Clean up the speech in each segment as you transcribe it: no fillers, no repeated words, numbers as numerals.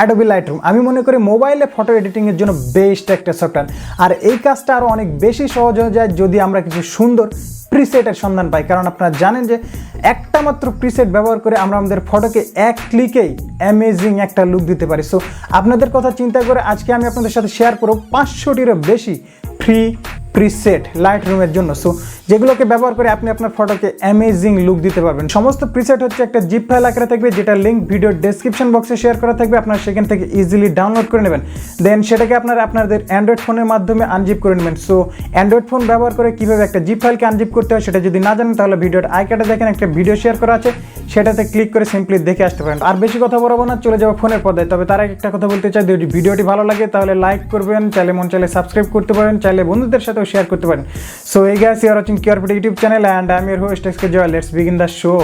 Adobe Lightroom আমি মনে করি মোবাইলে ফটো এডিটিংয়ের জন্য বেস্ট একটা সফটওয়্যার। আর এই কাজটা আরও অনেক বেশি সহজ হয়ে যায় যদি আমরা কিছু সুন্দর প্রিসেটের সন্ধান পাই। কারণ আপনারা জানেন যে একটা মাত্র প্রিসেট ব্যবহার করে আমরা আমাদের ফটোকে এক ক্লিকেই অ্যামেজিং একটা লুক দিতে পারি। সো আপনাদের কথা চিন্তা করে আজকে আমি আপনাদের সাথে শেয়ার করব 500টিরও বেশি ফ্রি প্রিসেট লাইটরুমের জন্য। সো যেগুলোকে ব্যবহার করে আপনি আপনার ফটোকে অ্যামেজিং লুক দিতে পারবেন। সমস্ত প্রিসেট হচ্ছে একটা জিপ ফাইল আকারে থাকবে, যেটা লিঙ্ক ভিডিওর ডেসক্রিপশন বক্সে শেয়ার করা থাকবে। আপনারা সেখান থেকে ইজিলি ডাউনলোড করে নেবেন, দেন সেটাকে আপনারা আপনাদের অ্যান্ড্রয়েড ফোনের মাধ্যমে আনজিপ করে নেবেন। সো অ্যান্ড্রয়েড ফোন ব্যবহার করে কীভাবে একটা জিপ ফাইলকে আনজিপ করতে হয় সেটা যদি না জানেন তাহলে ভিডিওর আইকার্ডে দেখেন একটা ভিডিও শেয়ার করা আছে, সেটাতে ক্লিক করে সিম্পলি দেখে আসতে পারেন। আর বেশি কথা বলবো না, চলে যাবো ফোনের পর্দায়। তবে তার আগে একটা কথা বলতে চাই, যদি ভিডিওটি ভালো লাগে তাহলে লাইক করবেন, চাইলে মন চাইলে সাবস্ক্রাইব করতে পারেন, চাইলে বন্ধুদের সাথেও শেয়ার করতে পারেন। সো এই guys, you are watching QRPT YouTube channel and I'm your host SK Joy. Let's begin the show.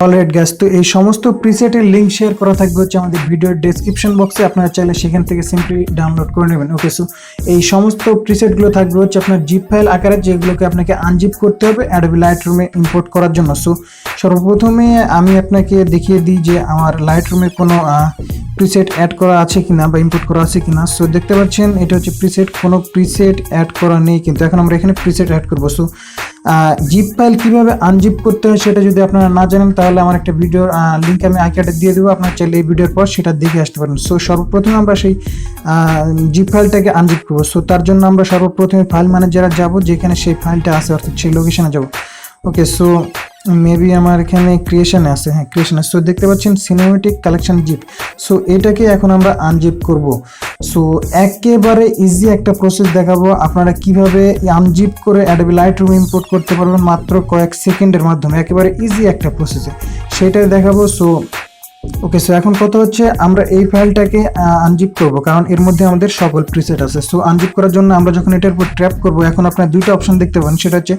Alright guys, তো এই সমস্ত প্রিসেটের লিঙ্ক শেয়ার করা থাকবে হচ্ছে আমাদের ভিডিওর ডেসক্রিপশন বক্সে। আপনারা চাইলে সেখান থেকে সিম্পলি ডাউনলোড করে নেবেন। ওকে, সো এই সমস্ত প্রিসেটগুলো থাকবে হচ্ছে আপনার জিপ ফাইল আকারে, যেগুলোকে আপনাকে আনজিপ করতে হবে অ্যাডোবি লাইটরুমে ইম্পোর্ট করার জন্য। সো সর্বপ্রথমে আমি আপনাকে দেখিয়ে দিই যে আমার লাইটরুমে কোনো প্রিসেট অ্যাড করা আছে কিনা বা ইম্পোর্ট করা আছে কিনা। সো দেখতে পাচ্ছেন এটা হচ্ছে প্রিসেট, কোনো প্রিসেট অ্যাড করা নেই, কিন্তু এখন আমরা এখানে প্রিসেট অ্যাড করবো। সো জিপ ফাইল কীভাবে আনজিপ করতে হয় সেটা যদি আপনারা না জানেন তাহলে আমার একটা ভিডিওর লিঙ্ক আমি আইকার্ডে দিয়ে দেবো, আপনারা চাইলে এই ভিডিওর পর সেটা দেখে আসতে পারেন। সো সর্বপ্রথমে আমরা সেই জিপ ফাইলটাকে আনজিপ করবো। সো তার জন্য আমরা সর্বপ্রথমে ফাইল ম্যানেজারে যাব, যেখানে সেই ফাইলটা আছে, অর্থাৎ সেই লোকেশনে যাব। ওকে, সো মেবি আমার এখানে ক্রিয়েশনে আছে, হ্যাঁ ক্রিয়েশনে। সো দেখতে পাচ্ছেন সিনেমেটিক কালেকশন জিপ। সো এটাকে এখন আমরা আনজিপ করব। সো একেবারে ইজি একটা প্রসেস দেখাবো আপনারা কিভাবে আনজিপ করে অ্যাডোবি লাইটরুম ইম্পোর্ট করতে পারবেন মাত্র কয়েক সেকেন্ডের মাধ্যমে, একেবারে ইজি একটা প্রসেসে সেটাই দেখাবো। সো ওকে, সো এখন কথা হচ্ছে আমরা এই ফাইলটাকে আনজিপ করব, কারণ এর মধ্যে আমাদের সকল প্রিসেট আছে। সো আনজিপ করার জন্য আমরা যখন এটার উপর ট্র্যাপ করব, এখন আপনারা দুইটা অপশন দেখতে পাবেন, সেটা হচ্ছে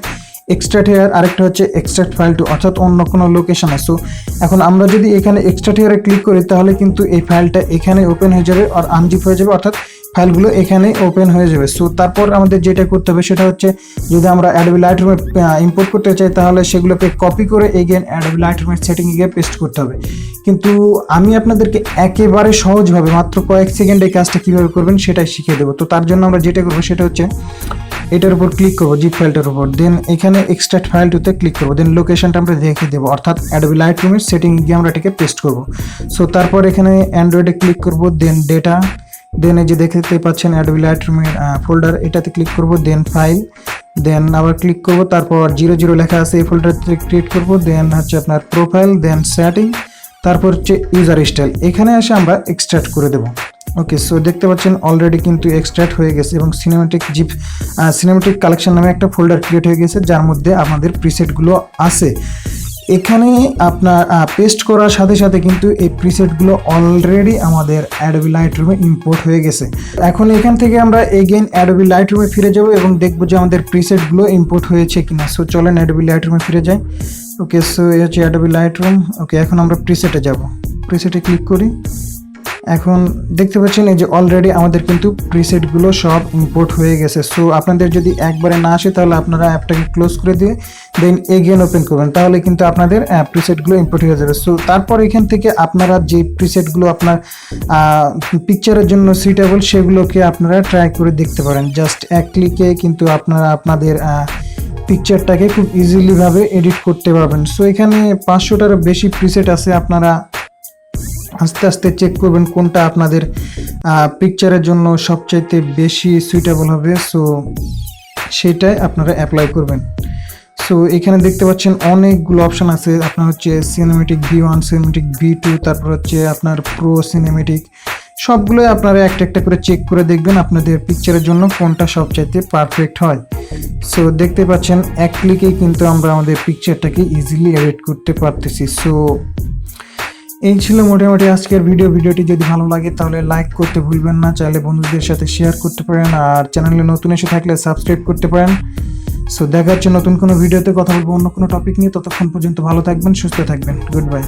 এক্সট্রাক্ট হেয়ার, আরেকটা হচ্ছে এক্সট্রাক্ট ফাইল টু, অর্থাৎ অন্য কোনো লোকেশনে। সো এখন আমরা যদি এখানে এক্সট্রাক্ট হেয়ারে ক্লিক করি তাহলে কিন্তু এই ফাইলটা এখানে ওপেন হয়ে যাবে আর আনজিপ হয়ে যাবে, অর্থাৎ ফাইলগুলো এখানে ওপেন হয়ে যাবে। সো তারপর আমাদের যেটা করতে হবে সেটা হচ্ছে, যদি আমরা অ্যাডোবি লাইটরুমে ইম্পোর্ট করতে চাই তাহলে সেগুলোকে কপি করে এগেন অ্যাডোবি লাইটরুমের সেটিংয়ে গিয়ে পেস্ট করতে হবে। কিন্তু আমি আপনাদেরকে একেবারে সহজভাবে মাত্র কয়েক সেকেন্ডে এই কাজটা কীভাবে করবেন সেটাই শিখিয়ে দেবো। তো তার জন্য আমরা যেটা করবো সেটা হচ্ছে এটার উপর ক্লিক করবো, জিপ ফাইলটার উপর, দেন এখানে এক্সট্রাক্ট ফাইল টুতে ক্লিক করবো, দেন লোকেশনটা আমরা দেখে দেবো, অর্থাৎ অ্যাডোবি লাইটরুমের সেটিং গিয়ে আমরা এটাকে পেস্ট করবো। সো তারপর এখানে অ্যান্ড্রয়েডে ক্লিক করবো, দেন ডেটা, দেন এই যে দেখতে পাচ্ছেন অ্যাডোবি লাইটরুমের ফোল্ডার, এটাতে ক্লিক করবো, দেন ফাইল, দেন আবার ক্লিক করবো, তারপর 00 লেখা আছে এই ফোল্ডারতে ক্রিয়েট করবো, দেন হচ্ছে আপনার প্রোফাইল, দেন সেটিং, তারপর হচ্ছে ইউজার স্টাইল, এখানে এসে আমরা এক্সট্রাক্ট করে দেবো। ওকে, সো দেখতে পাচ্ছেন অলরেডি কিন্তু এক্সট্রাক্ট হয়ে গেছে এবং সিনেমেটিক কালেকশন নামে একটা ফোল্ডার ক্রিয়েট হয়ে গেছে, যার মধ্যে আমাদের প্রিসেটগুলো আছে। এখানে আপনার পেস্ট করার সাথে সাথে কিন্তু এই প্রিসেটগুলো অলরেডি আমাদের অ্যাডোবি লাইটরুমে ইম্পোর্ট হয়ে গেছে। এখন এখান থেকে আমরা এগেইন অ্যাডোবি লাইটরুমে ফিরে যাব এবং দেখবো যে আমাদের প্রিসেটগুলো ইম্পোর্ট হয়েছে কিনা। সো চলেন অ্যাডোবি লাইটরুমে ফিরে যাই। ওকে, সো এই হচ্ছে অ্যাডোবি লাইটরুম। ওকে, এখন আমরা প্রিসেটে যাব, প্রিসেটে ক্লিক করি। এখন দেখতে পাচ্ছেন এই যে অলরেডি আমাদের কিন্তু প্রিসেটগুলো সব ইম্পোর্ট হয়ে গেছে। সো আপনাদের যদি একবারে না আসে তাহলে আপনারা অ্যাপটাকে ক্লোজ করে দিয়ে দেন এগেন ওপেন করবেন, তাহলে কিন্তু আপনাদের প্রিসেটগুলো ইম্পোর্ট হয়ে যাবে। সো তারপর এখান থেকে আপনারা যে প্রিসেটগুলো আপনার পিকচারের জন্য সুইটেবল সেগুলোকে আপনারা ট্রাই করে দেখতে পারেন। জাস্ট এক ক্লিকে কিন্তু আপনারা আপনাদের পিকচারটাকে খুব ইজিলিভাবে এডিট করতে পারবেন। সো এখানে 500টারও বেশি প্রিসেট আছে, আপনারা আস্তে আস্তে চেক করবেন কোনটা আপনাদের পিকচারের জন্য সবচাইতে বেশি সুইটেবল হবে। সো সেটাই আপনারা অ্যাপ্লাই করবেন। সো এখানে দেখতে পাচ্ছেন অনেকগুলো অপশান আছে, আপনার হচ্ছে সিনেমেটিক V1, সিনেমেটিক V2, তারপর হচ্ছে আপনার প্রো সিনেমেটিক, সবগুলোই আপনারা একটা একটা করে চেক করে দেখবেন আপনাদের পিকচারের জন্য কোনটা সবচাইতে পারফেক্ট হয়। সো দেখতে পাচ্ছেন এক ক্লিকেই কিন্তু আমরা আমাদের পিকচারটাকে ইজিলি এডিট করতে পারতেছি। সো এই ছিল মোটামুটি আজকের ভিডিওটি যদি ভালো লাগে তাহলে লাইক করতে ভুলবেন না, চাইলে বন্ধুদের সাথে শেয়ার করতে পারেন, আর চ্যানেলে নতুন এসে থাকলে সাবস্ক্রাইব করতে পারেন। সো দেখা হচ্ছে নতুন কোনো ভিডিওতে, কথা বলবো অন্য কোনো টপিক নিয়ে। ততক্ষণ পর্যন্ত ভালো থাকবেন, সুস্থ থাকবেন। Good bye.